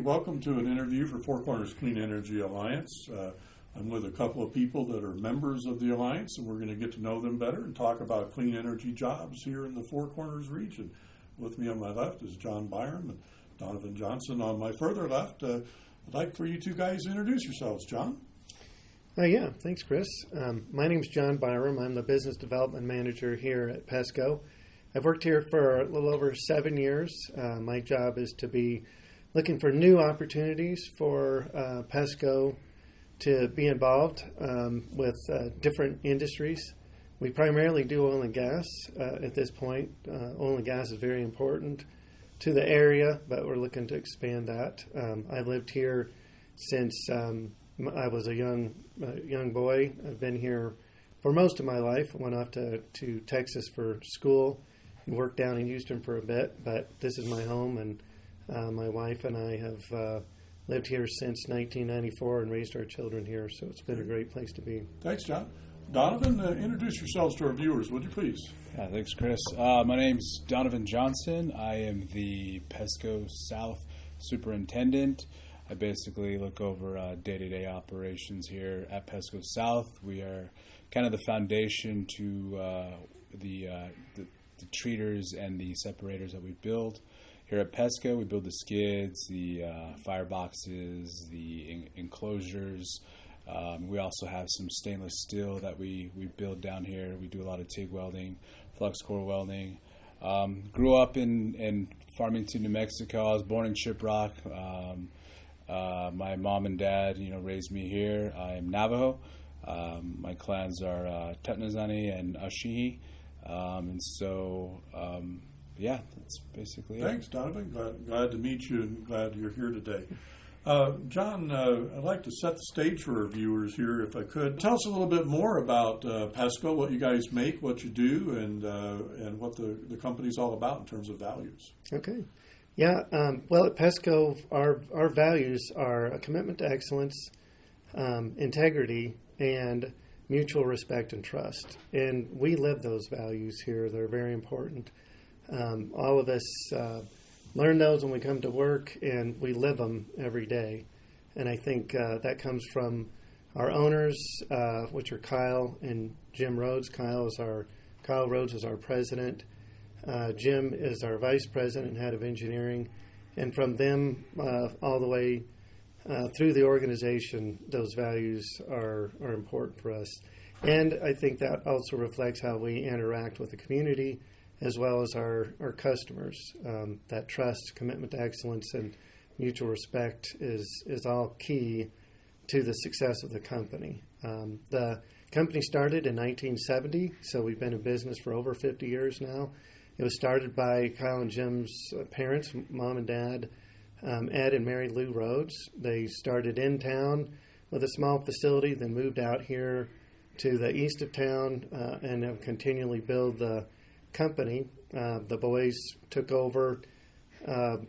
welcome to an interview for Four Corners Clean Energy Alliance. I'm with a couple of people that are members of the Alliance, and we're going to get to know them better and talk about clean energy jobs here in the Four Corners region. With me on my left is John Byram and Donovan Johnson on my further left. I'd like for you two guys to introduce yourselves. John? Yeah, thanks, Chris. My name's John Byram. I'm the Business Development Manager here at PESCO. I've worked here for a little over 7 years. My job is to be looking for new opportunities for PESCO to be involved with different industries. We primarily do oil and gas at this point. Oil and gas is very important to the area, but we're looking to expand that. I've lived here since I was a young boy. I've been here for most of my life. I went off to Texas for school and worked down in Houston for a bit, but this is my home, and my wife and I have lived here since 1994 and raised our children here, so it's been a great place to be. Thanks, John. Donovan, introduce yourselves to our viewers, would you please? Yeah, thanks, Chris. My name's Donovan Johnson. I am the PESCO South Superintendent. I basically look over day-to-day operations here at PESCO South. We are kind of the foundation to the treaters and the separators that we build. Here at PESCO, we build the skids, the fireboxes, the enclosures. We also have some stainless steel that we build down here. We do a lot of TIG welding, flux core welding. Grew up in Farmington, New Mexico. I was born in Shiprock. My mom and dad, raised me here. I am Navajo. My clans are Tetnazani and Ashihi. Yeah, that's basically it. Thanks, Donovan. Glad to meet you and glad you're here today. John, I'd like to set the stage for our viewers here, if I could. Tell us a little bit more about PESCO, what you guys make, what you do, and what the company's all about in terms of values. Okay. Yeah, well, at PESCO, our values are a commitment to excellence, integrity, and mutual respect and trust. And we live those values here. They're very important. All of us learn those when we come to work, and we live them every day. And I think that comes from our owners, which are Kyle and Jim Rhodes. Kyle Rhodes is our president. Jim is our vice president and head of engineering. And from them all the way through the organization, those values are important for us. And I think that also reflects how we interact with the community as well as our customers. That trust, commitment to excellence, and mutual respect is all key to the success of the company. The company started in 1970, so we've been in business for over 50 years now. It was started by Kyle and Jim's parents, mom and dad, Ed and Mary Lou Rhodes. They started in town with a small facility, then moved out here to the east of town and have continually built the company. The boys took over the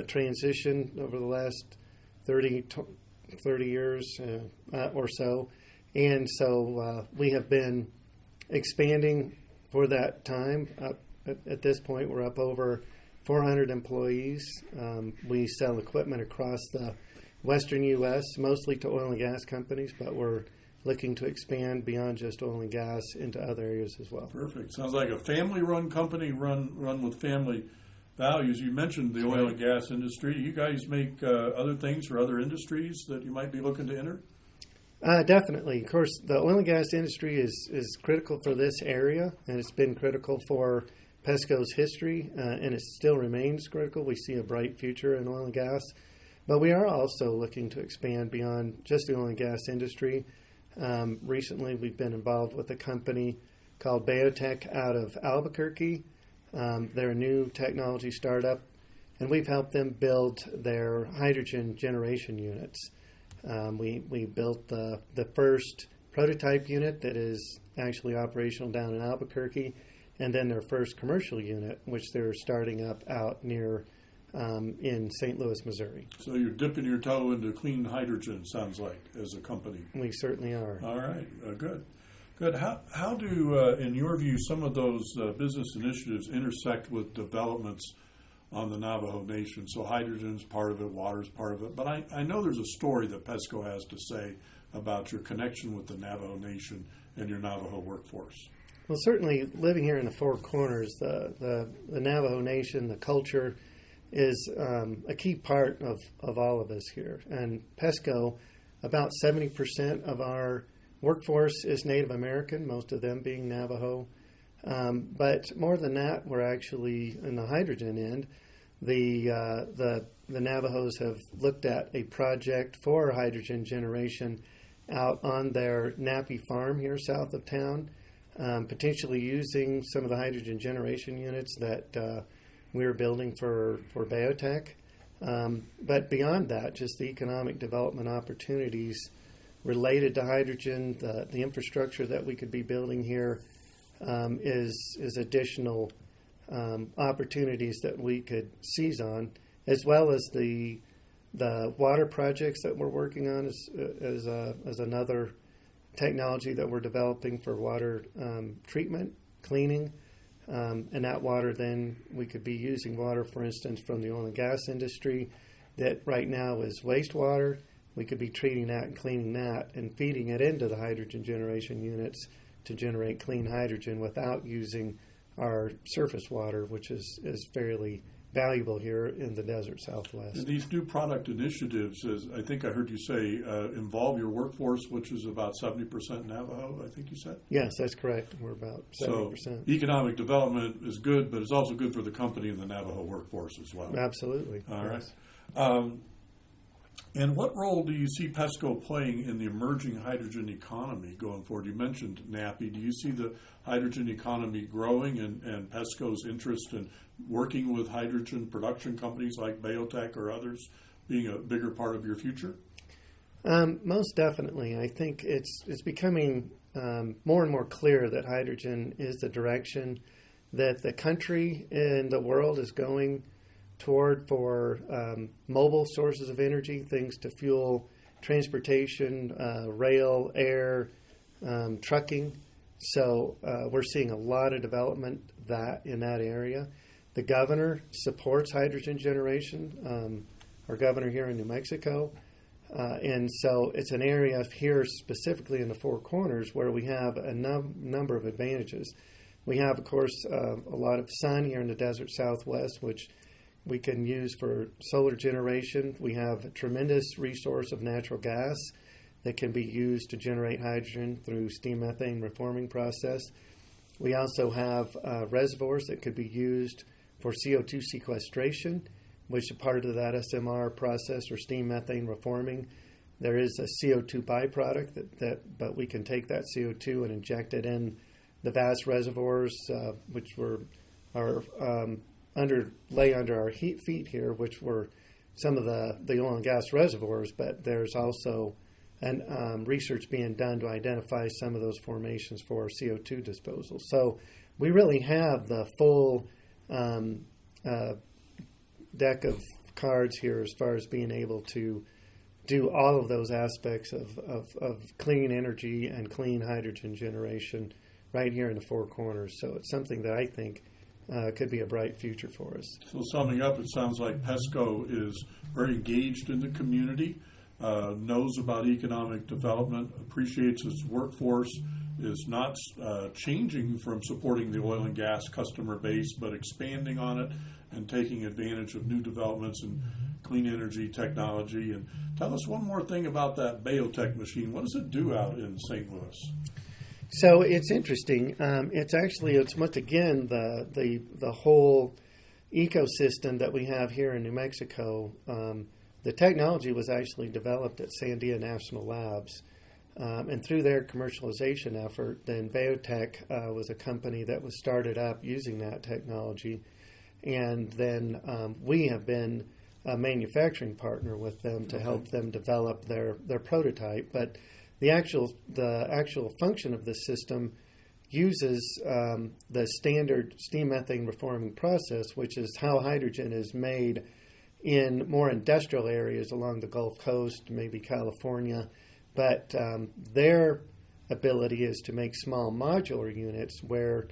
transition over the last 30 years or so. And so we have been expanding for that time. At this point, we're up over 400 employees. We sell equipment across the western U.S., mostly to oil and gas companies, but we're looking to expand beyond just oil and gas into other areas as well. Perfect. Sounds like a family-run company run with family values. You mentioned the oil and gas industry. You guys make other things for other industries that you might be looking to enter? Definitely. Of course, the oil and gas industry is critical for this area, and it's been critical for PESCO's history, and it still remains critical. We see a bright future in oil and gas, but we are also looking to expand beyond just the oil and gas industry. Recently, we've been involved with a company called Biotech out of Albuquerque. They're a new technology startup, and we've helped them build their hydrogen generation units. We built the first prototype unit that is actually operational down in Albuquerque, and then their first commercial unit, which they're starting up out near in St. Louis, Missouri. So you're dipping your toe into clean hydrogen, sounds like, as a company. We certainly are. All right, good. How do, in your view, some of those business initiatives intersect with developments on the Navajo Nation. So hydrogen's part of it, water's part of it. But I know there's a story that PESCO has to say about your connection with the Navajo Nation and your Navajo workforce. Well, certainly living here in the Four Corners, the Navajo Nation, the culture is a key part of all of us here. And PESCO, about 70% of our workforce is Native American, most of them being Navajo. But more than that, we're actually in the hydrogen end. The Navajos have looked at a project for hydrogen generation out on their Nappy farm here south of town, potentially using some of the hydrogen generation units that we're building for biotech. But beyond that, just the economic development opportunities related to hydrogen, the infrastructure that we could be building here is additional opportunities that we could seize on, as well as the water projects that we're working on as another technology that we're developing for water treatment, cleaning, and that water then we could be using water, for instance, from the oil and gas industry that right now is wastewater. We could be treating that and cleaning that and feeding it into the hydrogen generation units to generate clean hydrogen without using our surface water, which is fairly valuable here in the desert Southwest. And these new product initiatives, as I think I heard you say, involve your workforce, which is about 70% Navajo, I think you said? Yes, that's correct. We're about 70%. So economic development is good, but it's also good for the company and the Navajo workforce as well. Absolutely. All right. Yes. And what role do you see PESCO playing in the emerging hydrogen economy going forward? You mentioned NAPI. Do you see the hydrogen economy growing and PESCO's interest in working with hydrogen production companies like Biotech or others being a bigger part of your future? Most definitely. I think it's becoming more and more clear that hydrogen is the direction that the country and the world is going toward for mobile sources of energy, things to fuel transportation, rail, air, trucking. So we're seeing a lot of development in that area. The governor supports hydrogen generation, our governor here in New Mexico. And so it's an area here specifically in the Four Corners where we have a number of advantages. We have, of course, a lot of sun here in the desert Southwest, which we can use for solar generation. We have a tremendous resource of natural gas that can be used to generate hydrogen through steam methane reforming process. We also have reservoirs that could be used for CO2 sequestration, which is part of that SMR process or steam methane reforming. There is a CO2 byproduct but we can take that CO2 and inject it in the vast reservoirs, which lay under our feet here, which were some of the oil and gas reservoirs, but there's also research being done to identify some of those formations for CO2 disposal. So we really have the full deck of cards here as far as being able to do all of those aspects of clean energy and clean hydrogen generation right here in the Four Corners. So it's something that I think could be a bright future for us. So summing up, it sounds like PESCO is very engaged in the community, knows about economic development, appreciates its workforce, is not changing from supporting the oil and gas customer base, but expanding on it and taking advantage of new developments in clean energy technology. And tell us one more thing about that Biotech machine. What does it do out in St. Louis? So it's interesting. It's once again the whole ecosystem that we have here in New Mexico. The technology was actually developed at Sandia National Labs, and through their commercialization effort, then Biotech was a company that was started up using that technology, and then we have been a manufacturing partner with them to help them develop their prototype. But the actual function of the system uses the standard steam methane reforming process, which is how hydrogen is made in more industrial areas along the Gulf Coast, maybe California. But their ability is to make small modular units where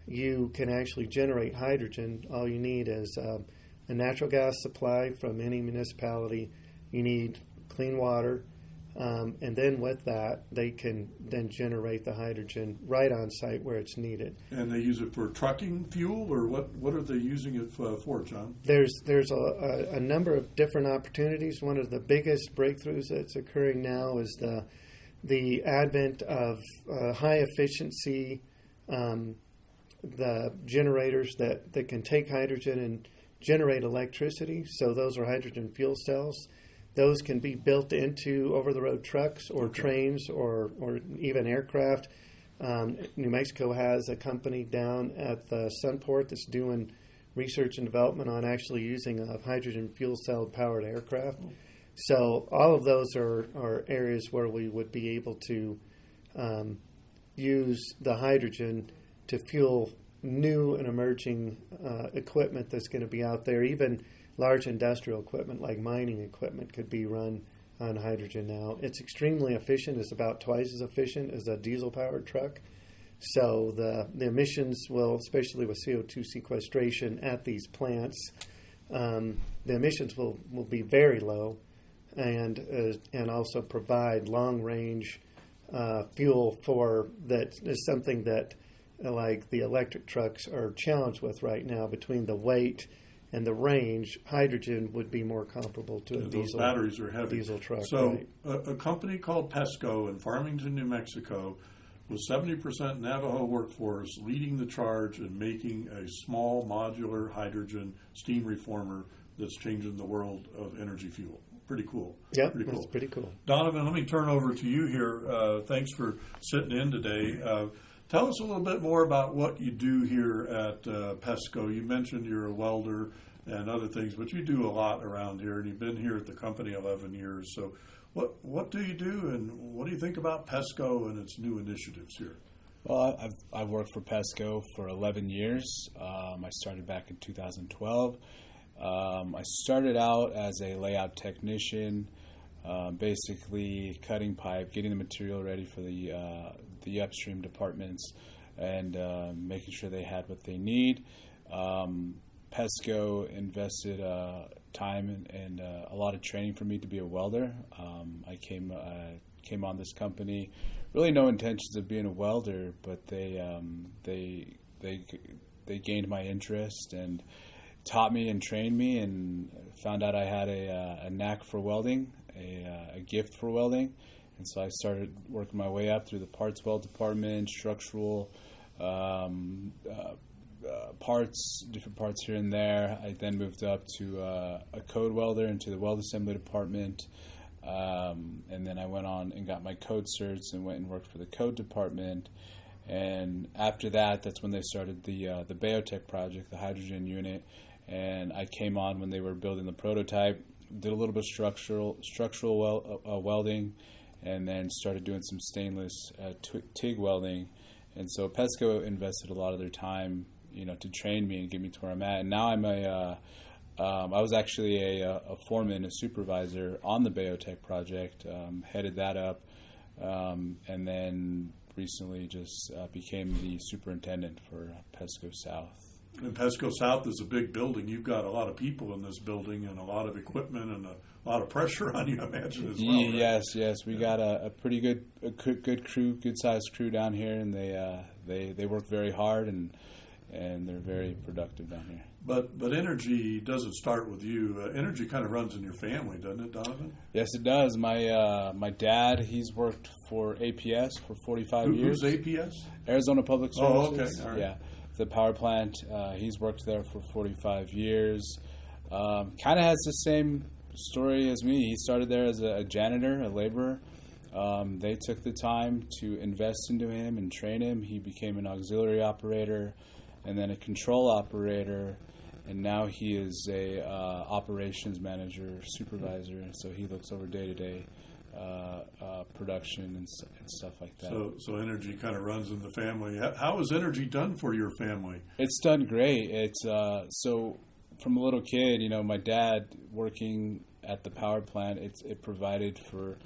you can actually generate hydrogen. All you need is a a natural gas supply from any municipality. You need clean water. And then with that, they can then generate the hydrogen right on site where it's needed. And they use it for trucking fuel, or what are they using it for, John? There's a number of different opportunities. One of the biggest breakthroughs that's occurring now is the advent of high efficiency the generators that can take hydrogen and generate electricity. So those are hydrogen fuel cells. Those can be built into over-the-road trucks or trains or even aircraft. New Mexico has a company down at the Sunport that's doing research and development on actually using a hydrogen fuel cell powered aircraft. So all of those are areas where we would be able to use the hydrogen to fuel new and emerging equipment that's going to be out there. Even large industrial equipment like mining equipment could be run on hydrogen now. It's extremely efficient. It's about twice as efficient as a diesel-powered truck. So the emissions will, especially with CO2 sequestration at these plants, the emissions will be very low, and also provide long-range fuel for that is something that like the electric trucks are challenged with right now. Between the weight and the range, hydrogen would be more comparable to a diesel. Those batteries are heavy. Diesel truck. So right. a company called PESCO in Farmington, New Mexico, with 70% Navajo workforce, leading the charge in making a small modular hydrogen steam reformer that's changing the world of energy fuel. Pretty cool. Yeah, that's pretty cool. Donovan, let me turn over to you here. Thanks for sitting in today. Tell us a little bit more about what you do here at PESCO. You mentioned you're a welder and other things, but you do a lot around here, and you've been here at the company 11 years. So what do you do, and what do you think about PESCO and its new initiatives here? Well, I've worked for PESCO for 11 years. I started back in 2012. I started out as a layout technician, basically cutting pipe, getting the material ready for the upstream departments, and making sure they had what they need. PESCO invested time and a lot of training for me to be a welder. I came on this company, really no intentions of being a welder, but they gained my interest and taught me and trained me, and found out I had a knack for welding, a gift for welding. And so I started working my way up through the parts weld department, structural parts, different parts here and there. I then moved up to a code welder into the weld assembly department. And then I went on and got my code certs and went and worked for the code department. And after that, that's when they started the Biotech project, the hydrogen unit. And I came on when they were building the prototype, did a little bit of structural welding, and then started doing some stainless TIG welding. And so PESCO invested a lot of their time, to train me and get me to where I'm at. And now I'm I was actually a foreman, a supervisor on the Biotech project, headed that up, and then recently just became the superintendent for PESCO South. And PESCO South is a big building. You've got a lot of people in this building and a lot of equipment and a lot of pressure on you, I imagine, as well. Right? Yes. We got a pretty good crew, good-sized crew down here, and they work very hard, and they're very productive down here. But energy doesn't start with you. Energy kind of runs in your family, doesn't it, Donovan? Yes, it does. My dad, he's worked for APS for 45 years. Who's APS? Arizona Public Services. Oh, okay. All right. Yeah, the power plant. He's worked there for 45 years. Kind of has the same story as me. He started there as a janitor, a laborer. They took the time to invest into him and train him. He became an auxiliary operator and then a control operator, and now he is a operations manager, supervisor, so he looks over day-to-day production and stuff like that. So energy kind of runs in the family. How is energy done for your family? It's done great. It's so from a little kid, my dad working at the power plant, it provided for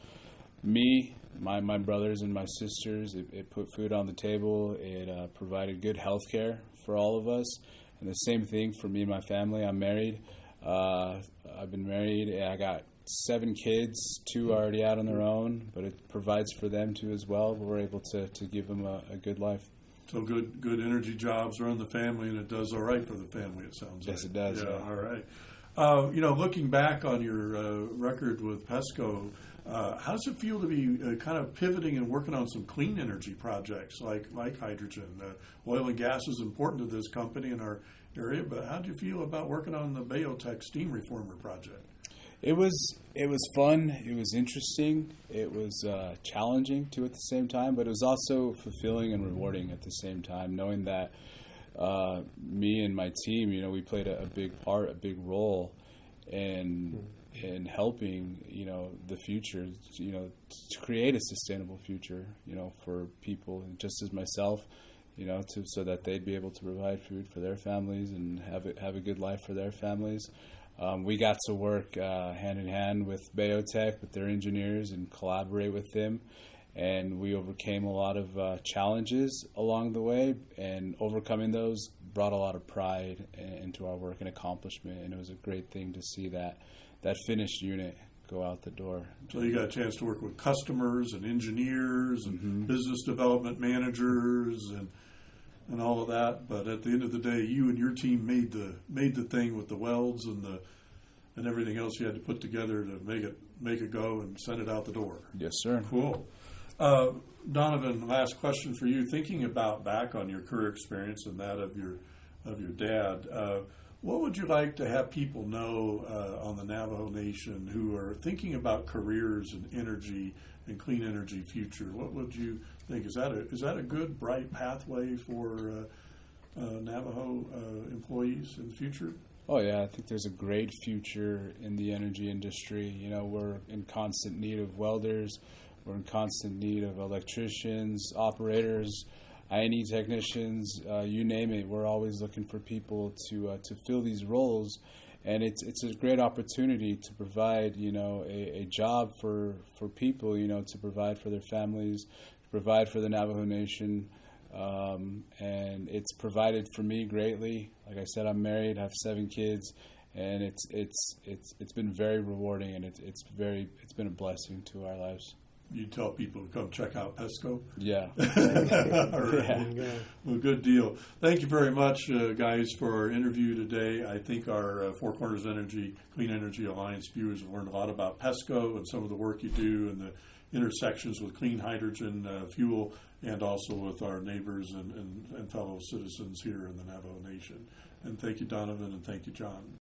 me, my brothers and my sisters. It put food on the table. It provided good health care for all of us. And the same thing for me and my family. I'm married. I've been married, and I got 7 kids, 2 already out on their own, but it provides for them too as well. We're able to give them a good life. So good energy jobs run the family, and it does all right for the family, it sounds like. Yes, it does. Yeah, Yeah. all right. Looking back on your record with PESCO, how does it feel to be kind of pivoting and working on some clean energy projects like hydrogen? Oil and gas is important to this company in our area, but how do you feel about working on the Biotech steam reformer project? It was fun. It was interesting. It was challenging too at the same time, but it was also fulfilling and rewarding at the same time, knowing that me and my team, we played a big part, a big role in helping, the future, to create a sustainable future, for people, and just as myself, so that they'd be able to provide food for their families and have a good life for their families. We got to work hand in hand with Biotech, with their engineers, and collaborate with them. And we overcame a lot of challenges along the way, and overcoming those brought a lot of pride into our work and accomplishment. And it was a great thing to see that finished unit go out the door. So you got a chance to work with customers and engineers and business development managers and all of that. But at the end of the day, you and your team made the thing with the welds and everything else you had to put together to make it go and send it out the door. Yes, sir. Cool. Donovan, last question for you. Thinking back on your career experience and that of your dad, what would you like to have people know on the Navajo Nation who are thinking about careers in energy and clean energy future? What would you think? Is that a good, bright pathway for Navajo employees in the future? Oh, yeah. I think there's a great future in the energy industry. We're in constant need of welders. We're in constant need of electricians, operators, I&E technicians, you name it. We're always looking for people to fill these roles, and it's a great opportunity to provide a job for people, to provide for their families, to provide for the Navajo Nation, and it's provided for me greatly. Like I said, I'm married, I have 7 kids, and it's been very rewarding, and it's been a blessing to our lives. You tell people to come check out PESCO? Yeah. All right. Yeah. Well, good deal. Thank you very much, guys, for our interview today. I think our Four Corners Clean Energy Alliance viewers have learned a lot about PESCO and some of the work you do and the intersections with clean hydrogen fuel, and also with our neighbors and fellow citizens here in the Navajo Nation. And thank you, Donovan, and thank you, John.